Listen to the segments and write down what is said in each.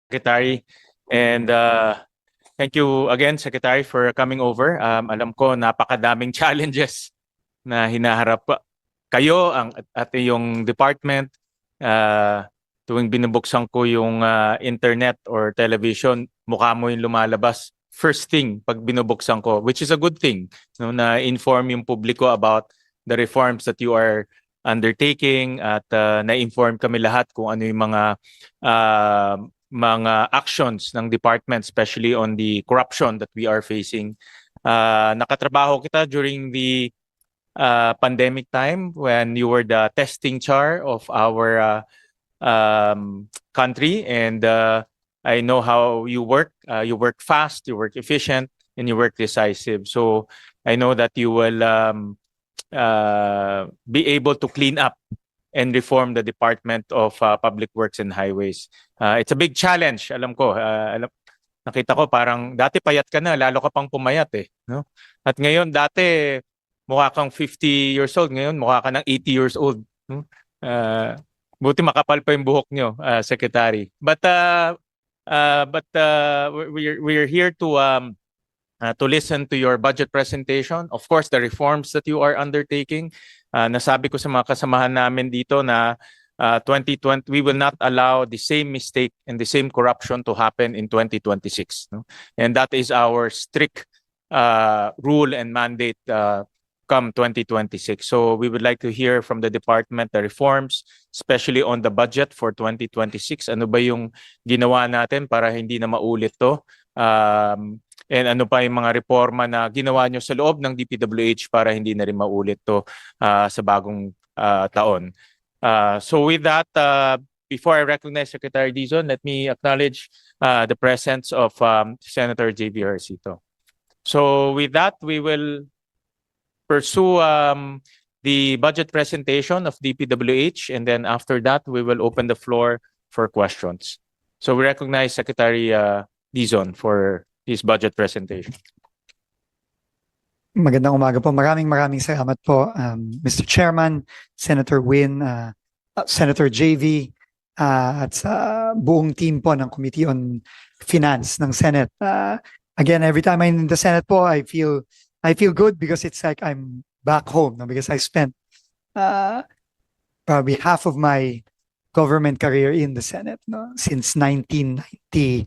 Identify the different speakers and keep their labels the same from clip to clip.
Speaker 1: Secretary. And thank you again, Secretary, for coming over. Alam ko napakadaming challenges na hinaharap kayo at yung department. Tuwing binubuksan ko yung internet or television, mukha mo yung lumalabas first thing pag binubuksan ko, which is a good thing, no, na inform yung publiko about the reforms that you are undertaking at na-inform kami lahat kung ano yung mga actions ng department, especially on the corruption that we are facing. Nakatrabaho kita during the pandemic time when you were the testing char of our country, and I know how you work. You work fast, you work efficient, and you work decisive. So I know that you will be able to clean up and reform the Department of Public Works and Highways. It's a big challenge, alam ko. Nakita ko parang dati payat ka na, lalo ka pang pumayat eh. No? At ngayon, dati mukha kang 50 years old, ngayon mukha ka ng 80 years old. No? Buti makapal pa yung buhok nyo, Secretary. But we're here to listen to your budget presentation. Of course, the reforms that you are undertaking. Nasabi ko sa mga kasamahan namin dito na 2020, we will not allow the same mistake and the same corruption to happen in 2026. No? And that is our strict rule and mandate come 2026. So we would like to hear from the department the reforms, especially on the budget for 2026. Ano ba yung ginawa natin para hindi na maulit to? And ano pa yung mga reforma na ginawa nyo sa loob ng DPWH para hindi na rin maulit to sa bagong taon. So with that, before I recognize Secretary Dizon, let me acknowledge the presence of Senator J.B. Hercito. So with that, we will pursue the budget presentation of DPWH, and then after that, we will open the floor for questions. So we recognize Secretary Dizon for his budget presentation.
Speaker 2: Magandang umaga po. Maraming salamat po, Mr. Chairman, Senator Win, Senator JV, at sa buong team po ng Committee on Finance ng Senate. Again, every time I'm in the Senate po, I feel good because it's like I'm back home, no? Because I spent probably half of my government career in the Senate, no? Since 1995.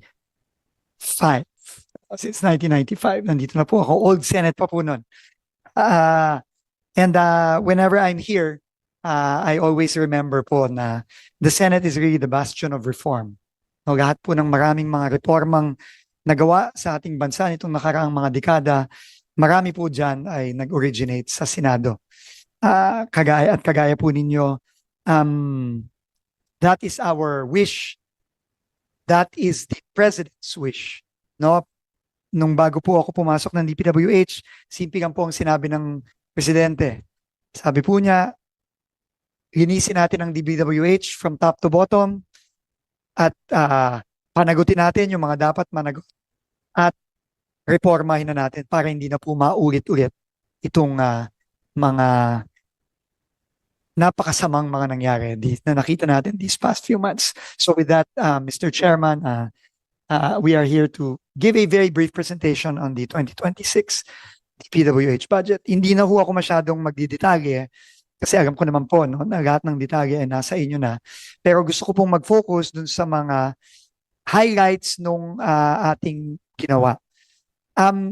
Speaker 2: Since 1995, nandito na po ako. Old Senate pa po nun. And whenever I'm here, I always remember po na the Senate is really the bastion of reform. No, lahat po ng maraming mga reformang nagawa sa ating bansa nitong nakaraang mga dekada, marami po dyan ay nag-originate sa Senado. Kagaya po ninyo, that is our wish. That is the President's wish. No? Nung bago po ako pumasok ng DPWH, simple lang po ang sinabi ng Presidente. Sabi po niya, linisin natin ang DPWH from top to bottom at panagutin natin yung mga dapat managot at reformahin na natin para hindi na po maulit-ulit itong mga napakasamang mga nangyari na nakita natin these past few months. So with that, Mr. Chairman, we are here to give a very brief presentation on the 2026 DPWH budget. Hindi na ho ako masyadong magdidetalye kasi alam ko naman po no, na lahat ng detalye ay nasa inyo na. Pero gusto ko pong mag-focus dun sa mga highlights nung ating ginawa.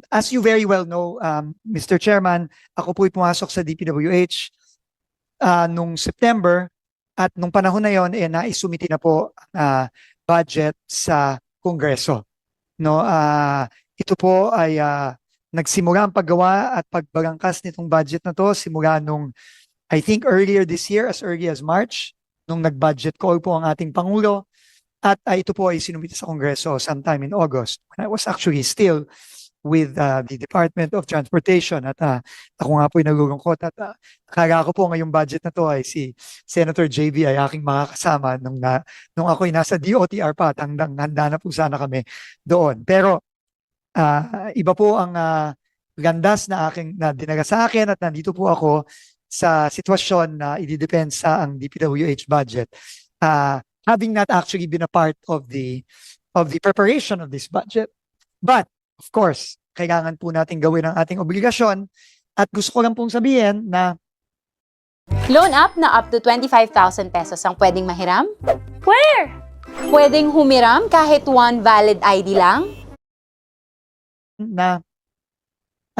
Speaker 2: As you very well know, Mr. Chairman, ako po'y pumasok sa DPWH nung September at nung panahon na yon naisumiti na po budget sa Kongreso. No, ito po ay nagsimula ang paggawa at pagbalangkas nitong budget na to simula nung I think earlier this year, as early as March, nung nag-budget call po ang ating Pangulo, at ito po ay sinumiti sa Kongreso sometime in August when I was actually still with the Department of Transportation at ako nga po ay nalulungkot at akala ko po ngayong budget na to ay si Senator JV ay aking makakasama nung ako ay nasa DOTR pa at handa na po sana kami doon. Pero iba po ang landas na dinala sa akin at nandito po ako sa sitwasyon na ididepensa ang DPWH budget. Having not actually been a part of the of the preparation of this budget. But, of course, kailangan po natin gawin ang ating obligasyon at gusto ko lang pong sabihin na
Speaker 3: Loan up na up to 25,000 pesos ang pwedeng mahiram? Where? Pwedeng humiram kahit one valid ID lang?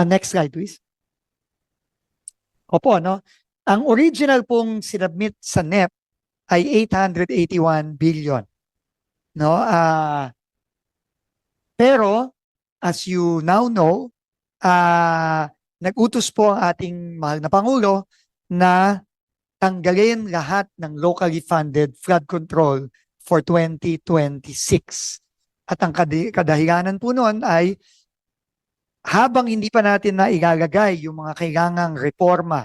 Speaker 2: next slide please. Opo, no? Ang original pong sinubmit sa NEP ay 881 billion. No? Pero, as you now know, nag-utos po ang ating mahal na Pangulo na tanggalin lahat ng locally funded flood control for 2026. At ang kadahilanan po noon ay habang hindi pa natin na ilalagay yung mga kailangang reforma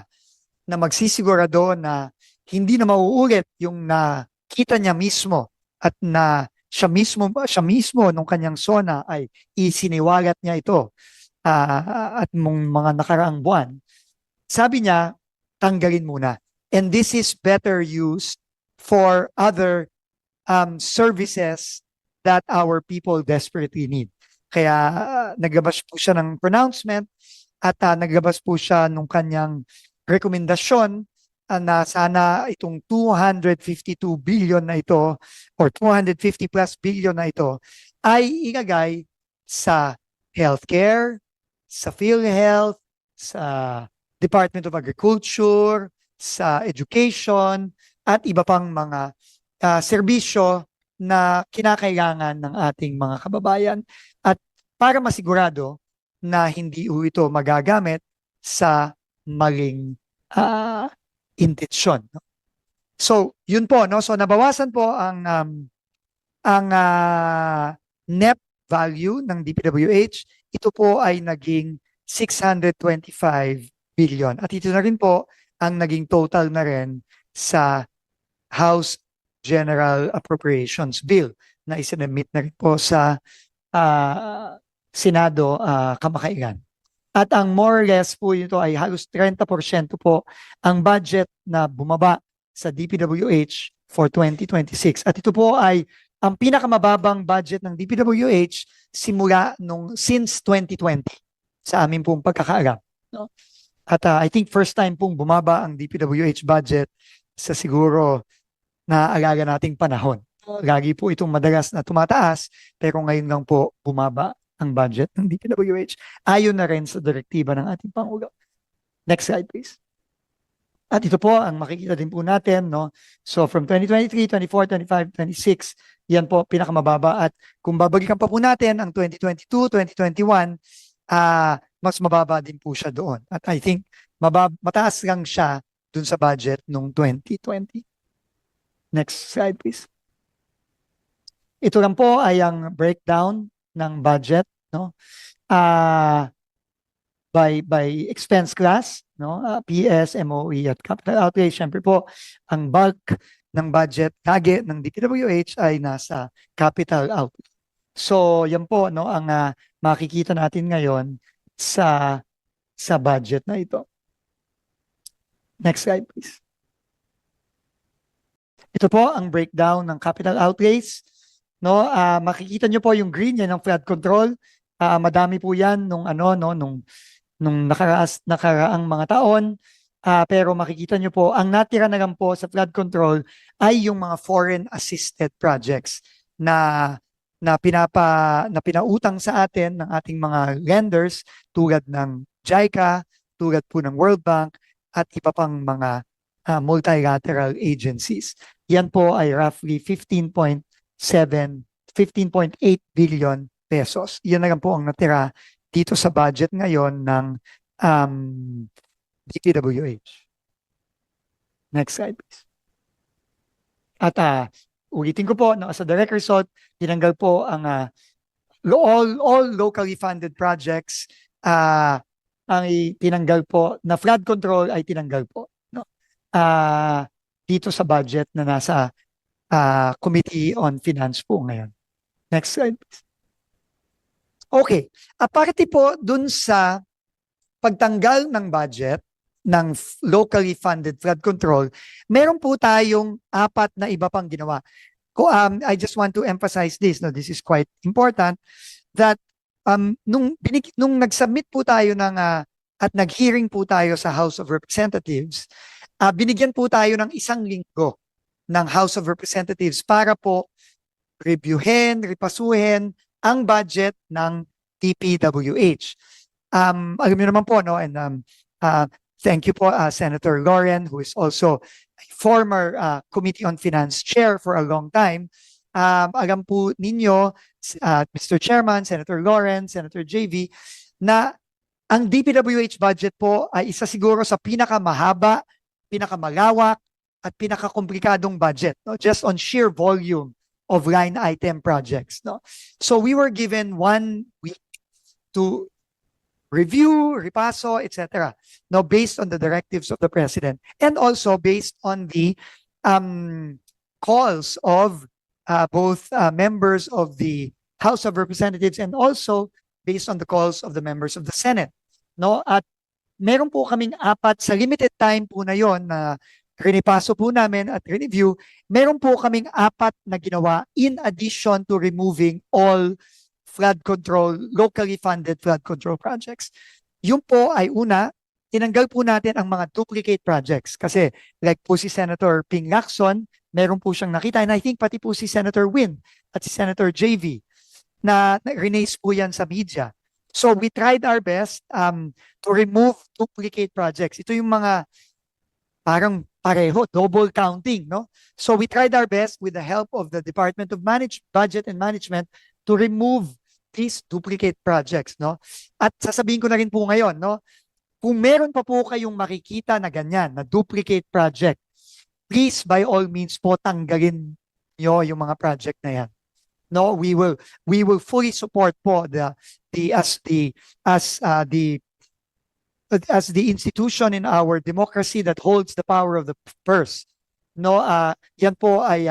Speaker 2: na magsisigurado na hindi na mauulit yung nakita niya mismo at na siya mismo nung kanyang SONA ay isiniwalat niya ito at mga nakaraang buwan. Sabi niya, tanggalin muna. And this is better used for other services that our people desperately need. Kaya naglabas po siya ng pronouncement at naglabas po siya nung kanyang rekomendasyon na sana itong 252 billion na ito or 250 plus billion na ito ay ilagay sa healthcare, sa PhilHealth, sa Department of Agriculture, sa education, at iba pang mga serbisyo na kinakailangan ng ating mga kababayan at para masigurado na hindi ito magagamit sa maling intensyon. No? So, yun po, no? So nabawasan po ang net value ng DPWH. Ito po ay naging 625 billion. At ito na rin po ang naging total na rin sa House General Appropriations Bill na isinamit na rin po sa Senado kamakailan. At ang more or less po ito ay halos 30% po ang budget na bumaba sa DPWH for 2026. At ito po ay ang pinakamababang budget ng DPWH simula since 2020 sa aming pong pagkakaalam. No? At I think first time pong bumaba ang DPWH budget sa siguro na alaga nating panahon. Lagi po itong madalas na tumataas pero ngayon lang po bumaba ang budget ng DPWH ayon na rin sa direktiba ng ating Pangulo. Next slide please. At ito po ang makikita din po natin, no? So from 2023, 24, 25, 26, yan po pinakamababa at kung babalikan pa po natin ang 2022, 2021, mas mababa din po siya doon. At I think mataas lang siya dun sa budget nung 2020. Next slide please. Ito lang po ay ang breakdown ng budget, no? By expense class, no? PS, MOE at capital outlay. Siyempre po, ang bulk ng budget lagi ng DPWH ay nasa capital outlay. So, yan po, no, ang makikita natin ngayon sa budget na ito. Next slide, please. Ito po ang breakdown ng capital outlays. No, makikita nyo po yung green yan ng flood control. Madami po yan nung nakaraang mga taon. Pero makikita nyo po, ang natira na lang po sa flood control ay yung mga foreign assisted projects na pinautang sa atin ng ating mga lenders tulad ng JICA, tulad po ng World Bank at iba pang mga multilateral agencies. Yan po ay roughly 15.8 billion pesos. Yan na lang po ang natira dito sa budget ngayon ng DPWH. Next slide, please. At ulitin ko po, no, as a direct result, tinanggal po ang all locally funded projects ang tinanggal po, na flood control ay tinanggal po. No? Dito sa budget na nasa Committee on Finance po ngayon. Next slide, please. Okay. Aparte po dun sa pagtanggal ng budget ng locally funded flood control, meron po tayong 4 na iba pang ginawa. I just want to emphasize this, no, this is quite important, that nung nag-submit po tayo ng at nag-hearing po tayo sa House of Representatives, binigyan po tayo ng 1 linggo ng House of Representatives para po reviewin, repasuhin ang budget ng DPWH. Alam niyo naman po, no, and thank you po, Senator Lauren, who is also a former Committee on Finance Chair for a long time. Alam po ninyo, Mr. Chairman, Senator Lauren, Senator JV, na ang DPWH budget po ay isa siguro sa pinakamahaba, pinakamalawak, at pinakakomplikadong budget, no? Just on sheer volume of line item projects, no? So we were given 1 week to review, repaso, etc. No, based on the directives of the President, and also based on the calls of both members of the House of Representatives and also based on the calls of the members of the Senate. No, at meron po kaming 4 sa limited time po na yon na rinipaso po namin at review. Meron po kaming 4 na ginawa in addition to removing all flood control, locally funded flood control projects. Yung po ay una, tinanggal po natin ang mga duplicate projects kasi like po si Senator Ping Lacson, meron po siyang nakita, and I think pati po si Senator Win at si Senator JV na release po yan sa media. So we tried our best to remove duplicate projects. Ito yung mga parang pareho, double counting, no? So we tried our best with the help of the Department of Budget and Management to remove these duplicate projects, no? At sasabihin ko na rin po ngayon, no? Kung meron pa po kayong makikita na ganyan, na duplicate project, please by all means po tanggalin nyo yung mga project na yan. No, we will fully support po as the institution in our democracy that holds the power of the purse. No, yan po ay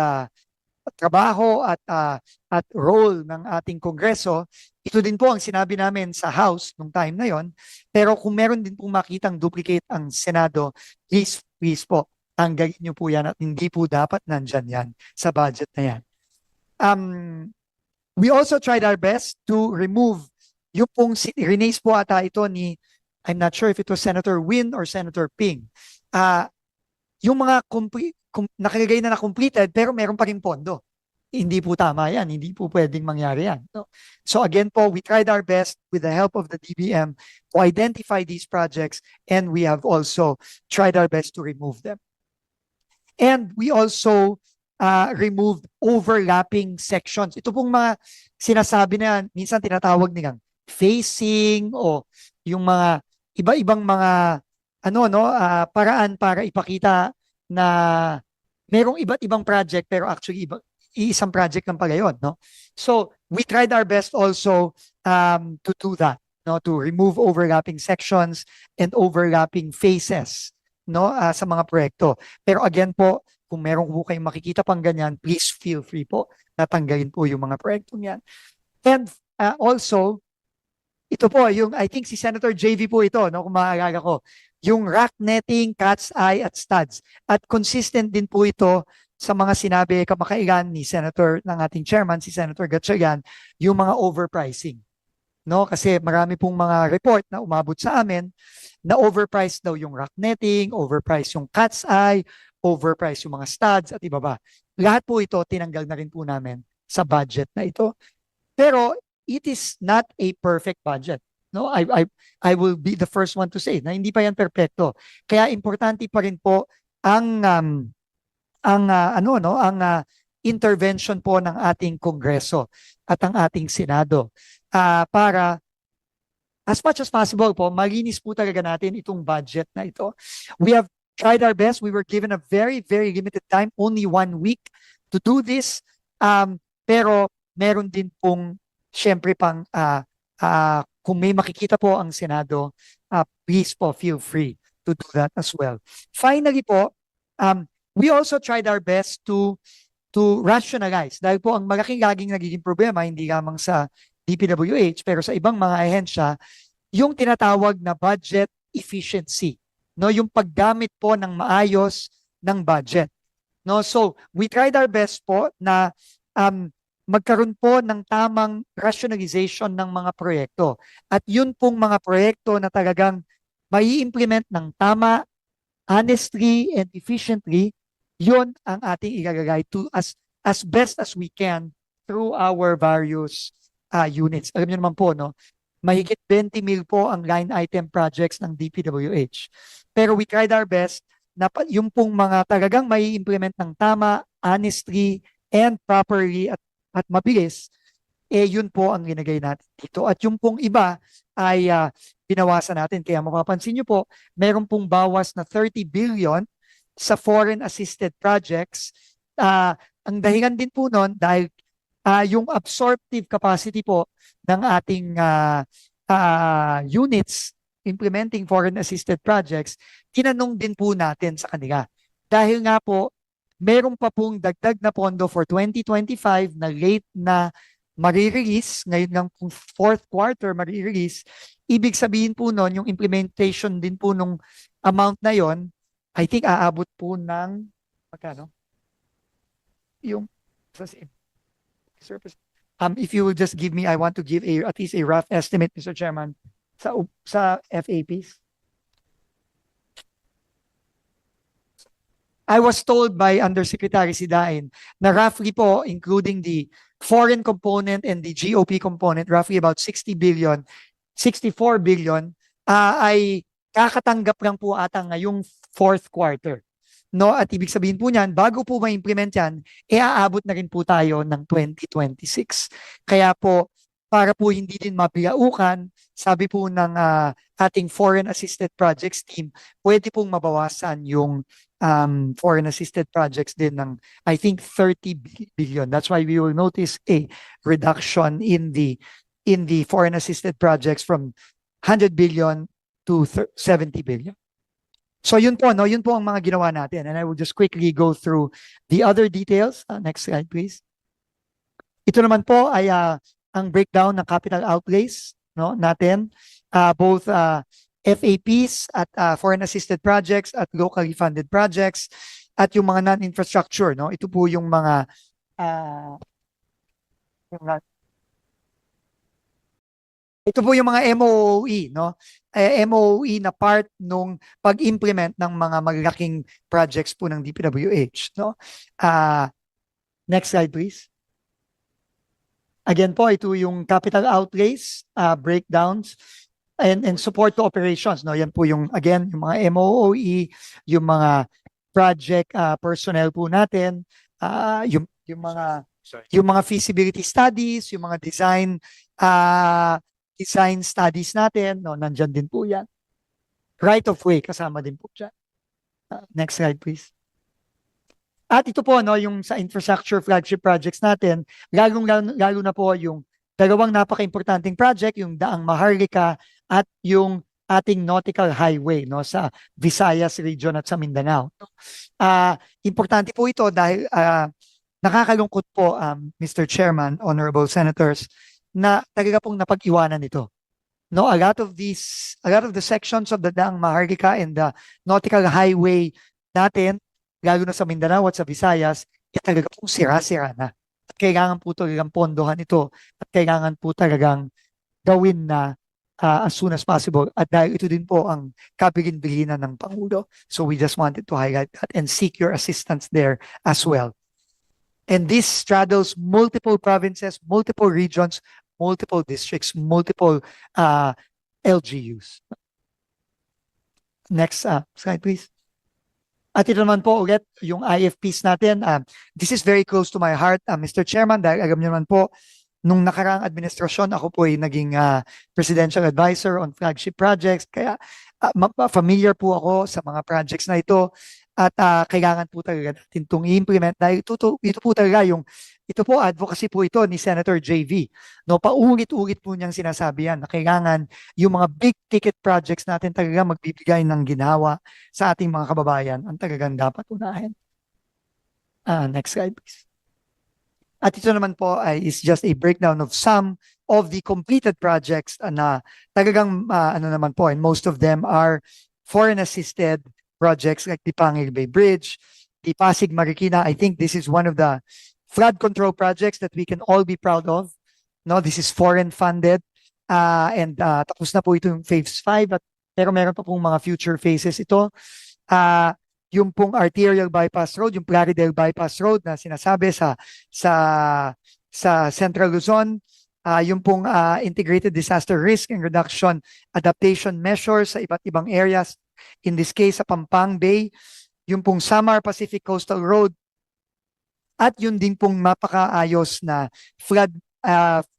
Speaker 2: trabaho at role ng ating Kongreso. Ito din po ang sinabi namin sa House nung time na yon. Pero kung meron din po makitang duplicate ang Senado, please po, tanggalin niyo po yan at hindi po dapat nandyan yan sa budget na yan. We also tried our best to remove yung pong release po ata ito ni, I'm not sure if it was Senator Win or Senator Ping. Yung mga nakalagay na completed pero meron pa rin pondo. Hindi po tama yan. Hindi po pwedeng mangyari yan. No? So again po, we tried our best with the help of the DBM to identify these projects, and we have also tried our best to remove them. And we also removed overlapping sections. Ito pong mga sinasabi na minsan tinatawag nilang facing o yung mga iba-ibang mga paraan para ipakita na merong iba't ibang project pero actually isang project lang pala yun, no? So we tried our best also to do that, no, to remove overlapping sections and overlapping phases, no, sa mga proyekto. Pero again po, kung meron po kayong makikita pang ganyan, please feel free po na tanggalin po yung mga proyektong yan. And also, ito po, yung I think si Senator JV po ito, no, kung maaalala ko, yung rack netting, cat's eye at studs. At consistent din po ito sa mga sinabi kamakailan ni Senator, ng ating chairman, si Senator Gatchalian, yung mga overpricing. No, kasi marami pong mga report na umabot sa amin na overpriced daw yung rack netting, overpriced yung cat's eye, overpriced yung mga studs at iba ba. Lahat po ito tinanggal na rin po namin sa budget na ito. Pero it is not a perfect budget. No, I will be the first one to say na hindi pa yan perpekto. Kaya importante pa rin po ang intervention po ng ating Kongreso at ang ating Senado para as much as possible po malinis po talaga natin itong budget na ito. We have tried our best. We were given a very, very limited time, only 1 week to do this. Pero meron din pong syempre pang kung may makikita po ang Senado, please po feel free to do that as well. Finally po, we also tried our best to rationalize. Dahil po ang malaking laging nagiging problema, hindi lamang sa DPWH, pero sa ibang mga ahensya, yung tinatawag na budget efficiency. No, yung paggamit po ng maayos ng budget. No, so we tried our best po na magkaroon po ng tamang rationalization ng mga proyekto. At yun pong mga proyekto na talagang mai implement ng tama, honestly, and efficiently, yun ang ating ilalagay to as best as we can through our various units. Alam niyo naman po, no? Mahigit 20 mil po ang line item projects ng DPWH. Pero we tried our best na yung pong mga talagang may implement ng tama, honestly, and properly at mabilis, yun po ang ginagay natin dito. At yung pong iba ay binawasan natin. Kaya mapapansin nyo po, meron pong bawas na 30 billion sa foreign assisted projects. Ang dahilan din po nun dahil yung absorptive capacity po ng ating units implementing foreign assisted projects, tinanong din po natin sa kanila. Dahil nga po, meron pa pong dagdag na pondo for 2025 na late na marirelease, ngayon ng fourth quarter marirelease. Ibig sabihin po nun, yung implementation din po nung amount na yon, I think aabot po ng, magkano? Yung, if you will just give me, I want to give at least a rough estimate, Mr. Chairman, sa FAPs. I was told by Undersecretary Sidain na roughly po, including the foreign component and the GOP component, roughly about 64 billion, ay kakatanggap lang po ata ngayong fourth quarter. No, at ibig sabihin po niyan, bago po ma-implement yan, aabot na rin po tayo ng 2026. Kaya po, para po hindi din mapilaukan, sabi po ng ating foreign assisted projects team, pwede pong mabawasan yung foreign assisted projects din ng, I think, 30 billion. That's why we will notice a reduction in the foreign assisted projects from 100 billion to 70 billion. So yun po, no? Yun po ang mga ginawa natin. And I will just quickly go through the other details. Next slide, please. Ito naman po ay ang breakdown ng capital outlays, no, natin, both FAPs at foreign assisted projects at locally funded projects at yung mga non-infrastructure, no. Ito po yung mga MOOE, no. MOOE na part nung pag-implement ng mga malalaking projects po ng DPWH, no. Next slide, please. Again po, ito yung capital outlays, breakdowns, and support to operations. No? Yan po yung, again, yung mga MOOE, yung mga project personnel po natin, yung mga feasibility studies, yung mga design studies natin, no? Nandyan din po yan. Right of way, kasama din po dyan. Next slide, please. At ito po, no, yung sa infrastructure flagship projects natin, lalo na po yung dalawang napaka-importanting project, yung Daang Maharlika at yung ating nautical highway, no, sa Visayas region at sa Mindanao. Importante po ito dahil nakakalungkot po, Mr. Chairman, Honorable Senators, na talaga pong napag-iwanan ito. No, a lot of the sections of the Daang Maharlika and the nautical highway natin, lalo na sa Mindanao at sa Visayas, talaga pong sira-sira na. At kailangan po talagang pondohan ito at kailangan po talagang gawin na as soon as possible. At dahil ito din po ang kabilin-bilinan ng Pangulo. So we just wanted to highlight that and seek your assistance there as well. And this straddles multiple provinces, multiple regions, multiple districts, multiple LGUs. Next slide, please. At ito naman po ulit yung IFPs natin. This is very close to my heart, Mr. Chairman, dahil alam niyo naman po, nung nakaraang administrasyon, ako po ay naging presidential advisor on flagship projects. Kaya familiar po ako sa mga projects na ito at kailangan po talaga natin itong i-implement dahil ito po talaga ito po, advocacy po ito ni Senator JV. No, paulit-ulit po niyang sinasabi yan na kailangan yung mga big ticket projects natin talaga magbibigay ng ginawa sa ating mga kababayan ang talagang dapat unahin. Next slide, please. At ito naman po is just a breakdown of some of the completed projects na talagang naman po, and most of them are foreign assisted projects like the Pangil Bay Bridge, the Pasig Marikina. I think this is one of the flood control projects that we can all be proud of. No, this is foreign funded. And tapos na po ito yung phase 5 at pero meron pa pong mga future phases ito. Yung pong arterial bypass road, yung Plaridel bypass road na sinasabi sa Central Luzon, yung pong integrated disaster risk and reduction adaptation measures sa iba't ibang areas, in this case sa Pampang Bay, yung pong Samar Pacific Coastal Road, at yun din pong mapakaayos na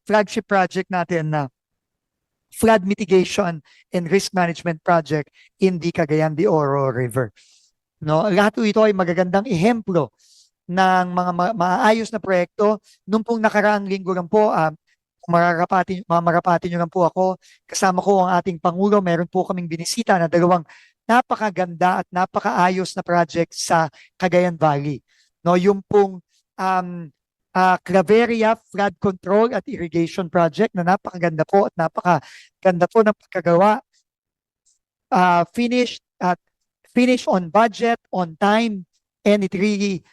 Speaker 2: flagship project natin na flood mitigation and risk management project in the Cagayan de Oro River. No, lahat ito ay magagandang ehemplo ng mga maayos na proyekto. Nung pong nakaraang linggo lang po, mamarapati nyo lang po ako, kasama ko ang ating Pangulo, meron po kaming binisita na dalawang napakaganda at napakaayos na project sa Cagayan Valley. No, yung pong Claveria Flood Control at Irrigation Project na napakaganda po at napakaganda po ng pagkagawa. Finished on budget, on time, and it really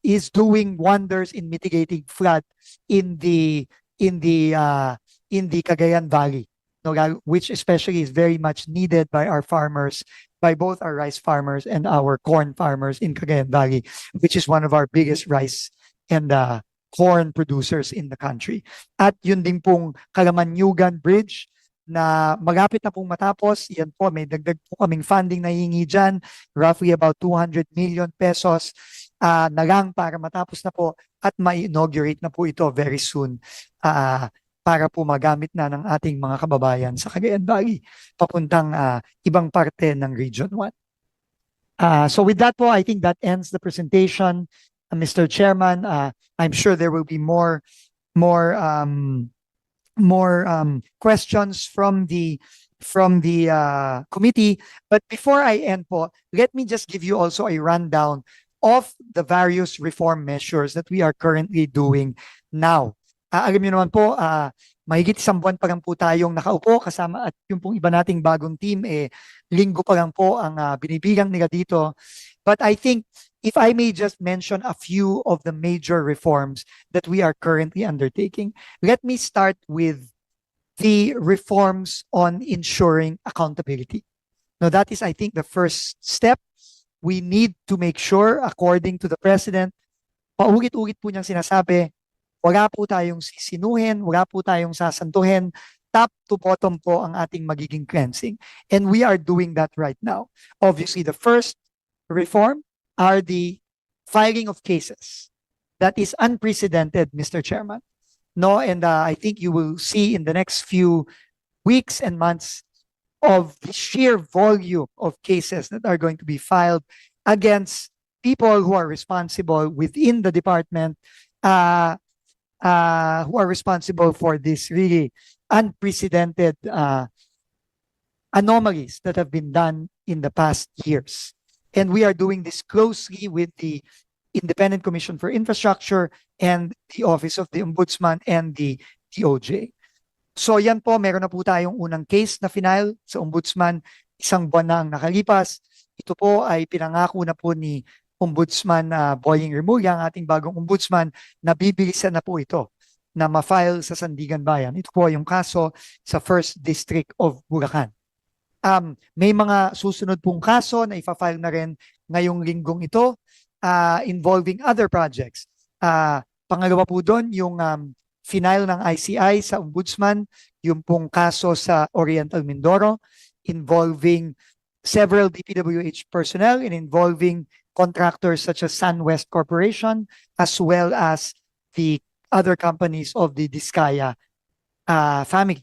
Speaker 2: is doing wonders in mitigating flood in the Cagayan Valley, no, which especially is very much needed by our farmers, by both our rice farmers and our corn farmers in Cagayan Valley, which is one of our biggest rice and corn producers in the country. At yun din pong Kalamanyugan Bridge na malapit na pong matapos. Yan po, may dagdag po kaming funding na hihingi dyan, roughly about 200 million pesos na lang para matapos na po at ma-inaugurate na po ito very soon para po magamit na ng ating mga kababayan sa Cagayan Valley papuntang ibang parte ng Region 1. So with that po, I think that ends the presentation. Mr. Chairman, I'm sure there will be more questions from the committee. But before I end po, let me just give you also a rundown of the various reform measures that we are currently doing now. Alam niyo naman po, mahigit isang buwan pa lang po tayong nakaupo kasama at yung pong iba nating bagong team, linggo pa lang po ang binibilang nila dito. But I think if I may just mention a few of the major reforms that we are currently undertaking, let me start with the reforms on ensuring accountability. Now, that is, I think, the first step. We need to make sure, according to the President, paulit-ulit po niyang sinasabi, wala po tayong sisinuhin, wala po tayong sasantuhin, top to bottom po ang ating magiging cleansing. And we are doing that right now. Obviously, the first reform are the filing of cases. That is unprecedented, Mr. Chairman. No, and I think you will see in the next few weeks and months of the sheer volume of cases that are going to be filed against people who are responsible within the department, who are responsible for this really unprecedented anomalies that have been done in the past years. And we are doing this closely with the Independent Commission for Infrastructure and the Office of the Ombudsman and the DOJ. So yan po, meron na po tayong unang case na final sa Ombudsman, isang buwan na ang nakalipas. Ito po ay pinangako na po ni Ombudsman Boying Remulla, ang ating bagong Ombudsman, na bibilisan na po ito na ma-file sa Sandigan Bayan. Ito po yung kaso sa First District of Bulacan. May mga susunod pong kaso na ifa-file na rin ngayong linggong ito involving other projects. Pangalawa po doon, yung final ng ICI sa Ombudsman, yung pong kaso sa Oriental Mindoro involving several DPWH personnel and involving contractors such as SunWest Corporation as well as the other companies of the Diskaya family.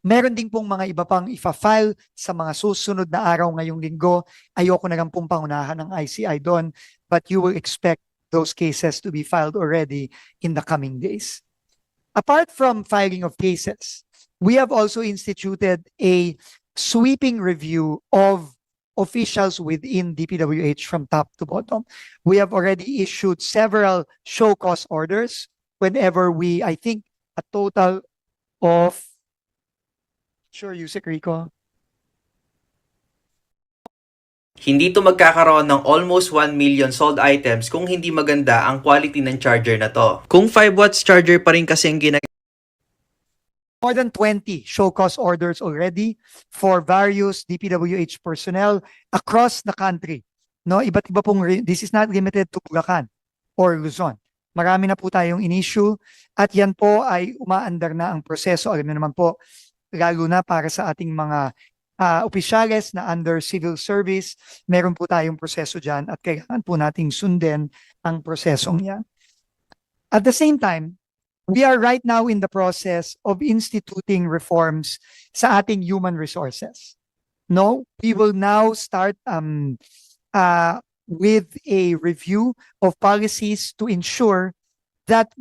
Speaker 2: Meron din pong mga iba pang ifa-file sa mga susunod na araw ngayong linggo. Ayoko na lang pong pangunahan ng ICI doon, but you will expect those cases to be filed already in the coming days. Apart from filing of cases, we have also instituted a sweeping review of officials within DPWH from top to bottom. We have already issued several show cause orders whenever I think a total of, sure, Yusek Rico,
Speaker 4: Hindi to magkakaroon ng almost 1 million sold items kung hindi maganda ang quality ng charger na to. Kung 5 watts charger pa rin kasi ang
Speaker 2: More than 20 show cause orders already for various DPWH personnel across the country. No, iba't iba pong this is not limited to Bulacan or Luzon. Marami na po tayong in-issue at yan po ay umaandar na ang proseso. Alam niyo naman po, lalo na para sa ating mga opisyales na under civil service, meron po tayong proseso dyan at kailangan po nating sundin ang prosesong yan. At the same time, we are right now in the process of instituting reforms sa ating human resources. No, we will now start with a review of policies to ensure that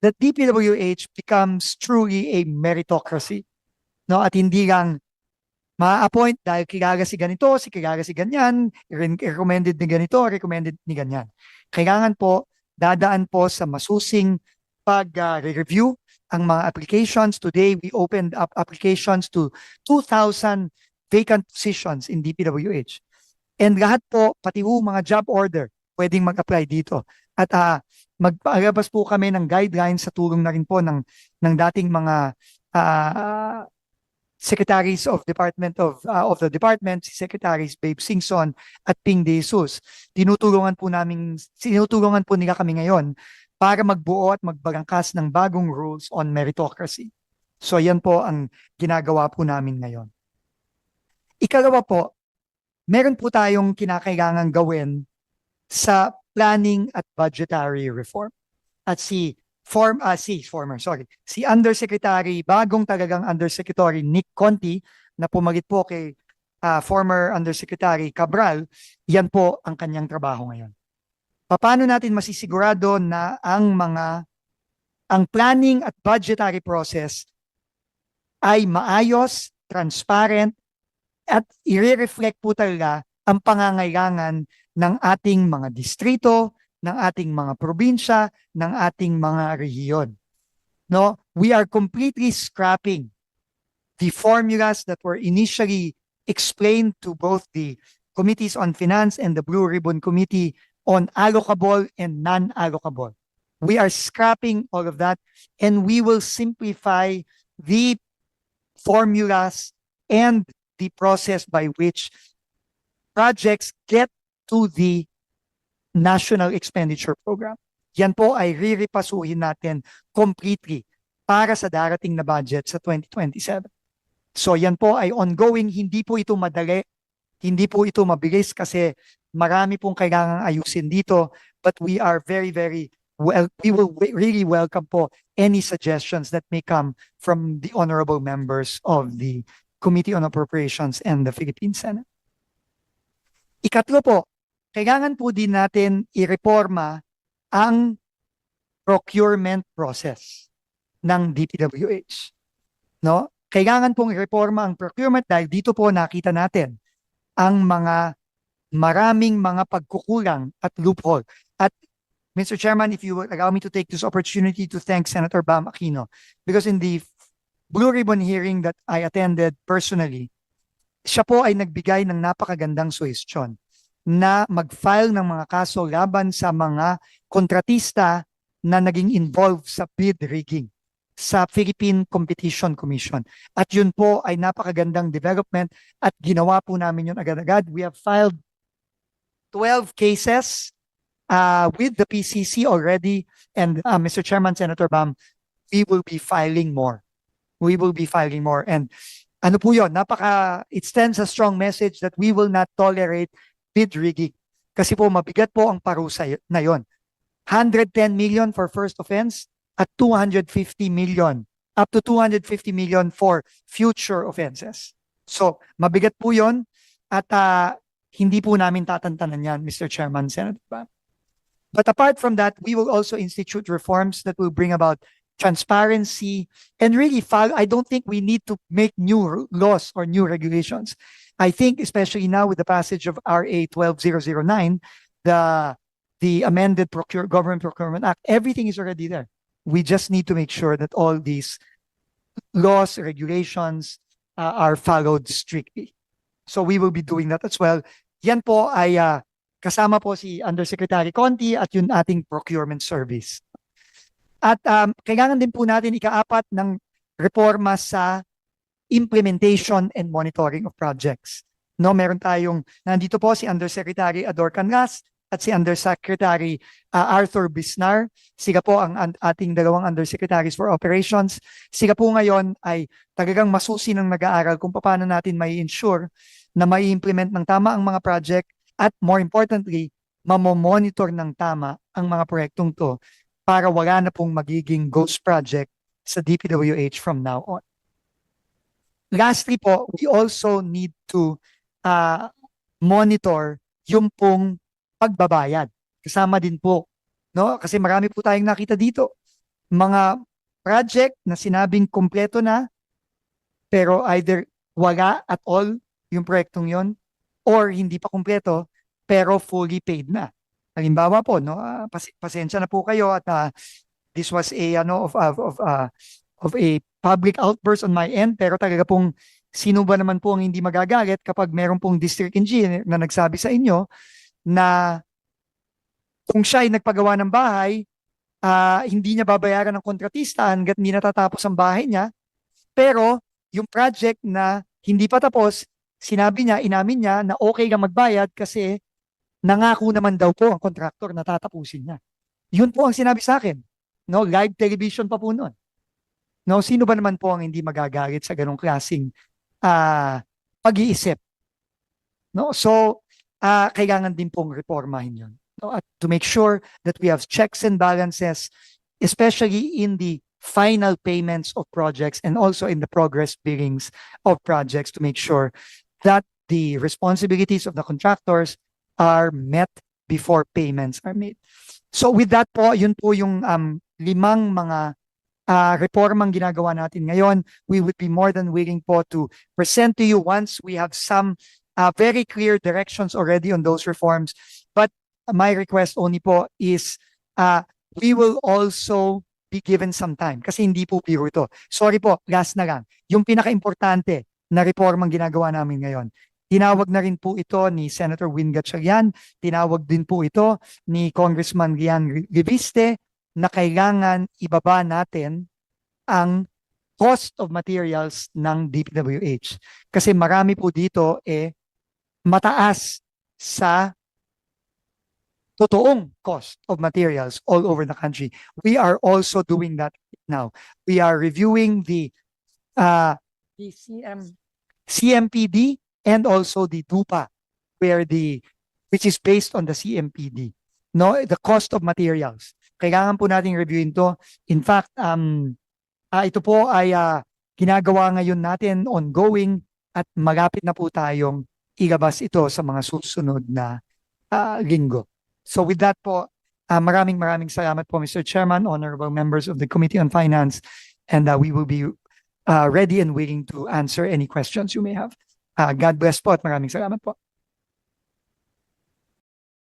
Speaker 2: that DPWH becomes truly a meritocracy. No, at hindi lang ma-appoint dahil kilala si ganito, kilala si ganyan, recommended ni ganito, recommended ni ganyan. Kailangan po, dadaan po sa masusing pag-review ang mga applications. Today, we opened up applications to 2,000 vacant positions in DPWH. And lahat po, pati po mga job order, pwedeng mag-apply dito. At magpalabas po kami ng guidelines sa tulong na rin po ng dating mga secretaries of the department, si Secretaries Babe Singson at Ping De Jesus. Tinutulungan po nila kami ngayon para magbuo at magbalangkas ng bagong rules on meritocracy. So yan po ang ginagawa po namin ngayon. Ikalawa po, meron po tayong kinakailangan gawin sa planning at budgetary reform. At si Undersecretary, bagong talagang Undersecretary Nick Conti, na pumalit po kay former Undersecretary Cabral, yan po ang kanyang trabaho ngayon. Paano natin masisigurado na ang planning at budgetary process ay maayos, transparent, at i-reflect po talaga ang pangangailangan ng ating mga distrito, ng ating mga probinsya, ng ating mga rehiyon. No, we are completely scrapping the formulas that were initially explained to both the Committees on Finance and the Blue Ribbon Committee on allocable and non-allocable. We are scrapping all of that and we will simplify the formulas and the process by which projects get to the National Expenditure Program. Yan po ay riripasuhin natin completely para sa darating na budget sa 2027. So yan po ay ongoing, hindi po ito madali, hindi po ito mabilis kasi marami pong kailangang ayusin dito, but we are very we will really welcome po any suggestions that may come from the honorable members of the Committee on Appropriations and the Philippine Senate. Ikatlo po, kailangan po din natin ireforma ang procurement process ng DPWH. No? Kailangan pong ireforma ang procurement dahil dito po nakita natin ang maraming mga pagkukulang at loophole. At Mr. Chairman, if you would allow me to take this opportunity to thank Senator Bam Aquino, because in the Blue Ribbon hearing that I attended personally, siya po ay nagbigay ng napakagandang suhestyon na mag-file ng mga kaso laban sa mga kontratista na naging involved sa bid rigging sa Philippine Competition Commission. At yun po ay napakagandang development at ginawa po namin yun agad-agad. We have filed 12 cases with the PCC already, and Mr. Chairman, Senator Bam, we will be filing more. We will be filing more. And ano po yun, it sends a strong message that we will not tolerate bid rigging. Kasi po mabigat po ang parusa na yon. 110 million for first offense at 250 million, up to 250 million for future offenses. So mabigat po yon at hindi po namin tatantanan yan, Mr. Chairman, Senator Bam. But apart from that, we will also institute reforms that will bring about transparency and really I don't think we need to make new laws or new regulations. I think especially now with the passage of RA 12009, the amended Government Procurement Act, everything is already there. We just need to make sure that all these laws, regulations are followed strictly. So we will be doing that as well. Yan po ay kasama po si Undersecretary Conti at yung ating procurement service. At kailangan din po natin ikaapat ng reforma sa implementation and monitoring of projects. No, meron tayong, nandito po si Undersecretary Ador Canlas at si Undersecretary Arthur Bisnar. Sila po ang ating dalawang Undersecretaries for Operations. Sila po ngayon ay talagang masusi ng nag-aaral kung paano natin may ensure na may implement ng tama ang mga project at more importantly, mamomonitor ng tama ang mga proyektong to para wala na pong magiging ghost project sa DPWH from now on. Lastly po, we also need to monitor yung pong pagbabayad. Kasama din po, no? Kasi marami po tayong nakita dito. Mga project na sinabing kumpleto na, pero either wala at all yung proyektong yon or hindi pa kumpleto, pero fully paid na. Halimbawa po, no? Pasensya na po kayo at this was a of a public outburst on my end, pero talaga pong sino ba naman po ang hindi magagalit kapag meron pong district engineer na nagsabi sa inyo na kung siya ay nagpagawa ng bahay, hindi niya babayaran ng kontratista hanggat hindi natatapos ang bahay niya. Pero yung project na hindi pa tapos, sinabi niya, inamin niya na okay lang magbayad kasi nangako naman daw po ang kontraktor na tatapusin niya. Yun po ang sinabi sa akin. No, live television pa po noon. No, sino ba naman po ang hindi magagalit sa ganong klaseng pag-iisip? No, so kailangan din pong reformahin yun. No, at to make sure that we have checks and balances, especially in the final payments of projects and also in the progress billings of projects to make sure that the responsibilities of the contractors are met before payments are made. So with that po, yun po yung limang mga reformang ginagawa natin ngayon. We would be more than willing po to present to you once we have some very clear directions already on those reforms. But my request only po is we will also be given some time kasi hindi po biro ito. Sorry po, last na lang. Yung pinaka-importante na reformang ginagawa namin ngayon. Tinawag na rin po ito ni Senator Win Gatchalian, tinawag din po ito ni Congressman Rian Reviste na kailangan ibaba natin ang cost of materials ng DPWH. Kasi marami po dito mataas sa totoong cost of materials all over the country. We are also doing that now. We are reviewing the CMPD and also the DUPA, which is based on the CMPD. No, the cost of materials. Kailangan po nating reviewin to. In fact, ito po ay ginagawa ngayon natin ongoing at malapit na po tayong ilabas ito sa mga susunod na linggo. So with that po, maraming salamat po Mr. Chairman, honorable members of the Committee on Finance, and we will be ready and willing to answer any questions you may have. God bless po at maraming salamat po.